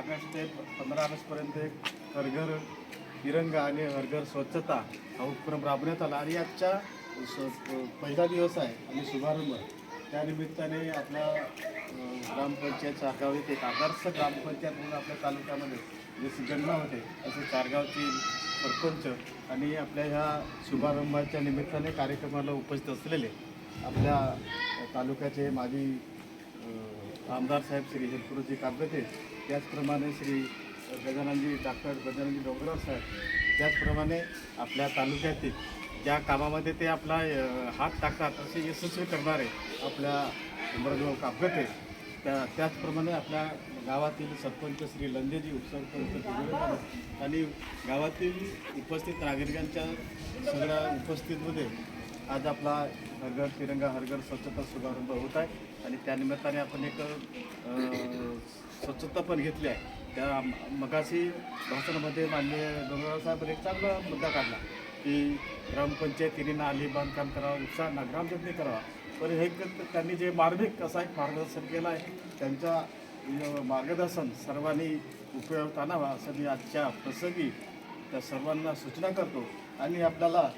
August ते 15 ऑगस्टपर्यंत एक हर घर तिरंगा आणि हर घर स्वच्छता हा उपक्रम राबवण्यात आला आणि आजच्या पहिला दिवस आहे आणि शुभारंभ त्यानिमित्ताने आपल्या ग्रामपंचायत चारगाव येथे एक आदर्श ग्रामपंचायत म्हणून आपल्या तालुक्यामध्ये जशी गणना होते असे चारगावची सरपंच आणि आपल्या ह्या शुभारंभाच्या निमित्ताने कार्यक्रमाला उपस्थित असलेले आपल्या तालुक्याचे माजी आमदार साहेब श्री हिरपुरजी कागदे, त्याचप्रमाणे श्री डॉक्टर गजाननजी डोंगरराव साहेब, त्याचप्रमाणे आपल्या तालुक्यातील ज्या कामामध्ये ते आपला हात टाकतात असे यशस्वी करणारे आपल्या अमरभाऊ कागदे, त्याचप्रमाणे आपल्या गावातील सरपंच श्री लंदेजी, उपसरपंच आणि गावातील उपस्थित नागरिकांच्या सगळ्या उपस्थितीमध्ये आज आपला हर घर तिरंगा हर घर स्वच्छता शुभारंभ होत आहे आणि त्यानिमित्ताने आपण एक स्वच्छता पण घेतली आहे. त्या मगाशी भाषणामध्ये माननीय डोंगरराव साहेबांनी एक चांगला मुद्दा काढला की ग्रामपंचायतीने नाली बांधकाम करावं, उत्साह ग्रामजनते करावा. पण हे त्यांनी जे मार्मिक असा एक मार्गदर्शन केलं आहे, त्यांच्या मार्गदर्शन सर्वांनी उपयोगात आणावा असं मी आजच्या प्रसंगी त्या सर्वांना सूचना करतो. आणि आपल्याला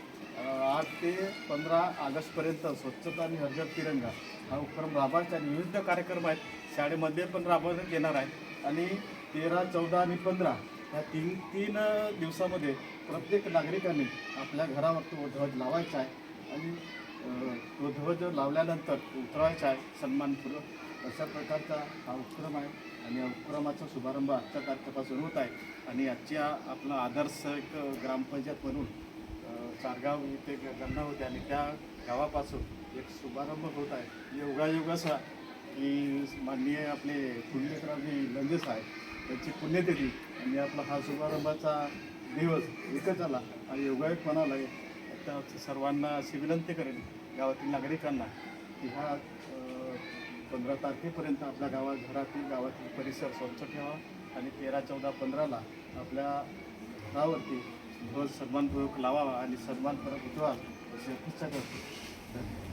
8 ते 15 ऑगस्टपर्यंत स्वच्छता आणि हर घर तिरंगा हा उपक्रम राबवायचा आणि विविध कार्यक्रम आहेत, शाळेमध्ये पण राबवण्यात येणार आहेत. आणि 13, 14 आणि 15 ह्या तीन दिवसामध्ये प्रत्येक नागरिकांनी आपल्या घरावर तो ध्वज लावायचा आहे आणि तो ध्वज लावल्यानंतर उतरवायचा आहे सन्मानपूर्वक. अशा प्रकारचा हा उपक्रम आहे आणि या उपक्रमाचा शुभारंभ आजच्या तारखेपासून होत आहे. आणि आजच्या आपला आदर्श एक ग्रामपंचायत म्हणून चारगाव इथे गणना होते आणि त्या गावापासून एक शुभारंभ होत आहे. योगायोग असा की माननीय आपले पुण्यकरावजी लंजे साहेब त्यांची पुण्यतिथी आणि आपला हा शुभारंभाचा दिवस एकच आला आणि योगायोग म्हणाला. त्या सर्वांना अशी विनंती करेन गावातील नागरिकांना की ह्या 15 तारखेपर्यंत आपल्या घरातील गावातील परिसर स्वच्छ ठेवा आणि 13, 14, 15ला आपल्या घरावरती ध्वज सन्मानपूर्वक लावावा आणि सन्मानपूर्वक उठवा अशी अपेक्षा करतो.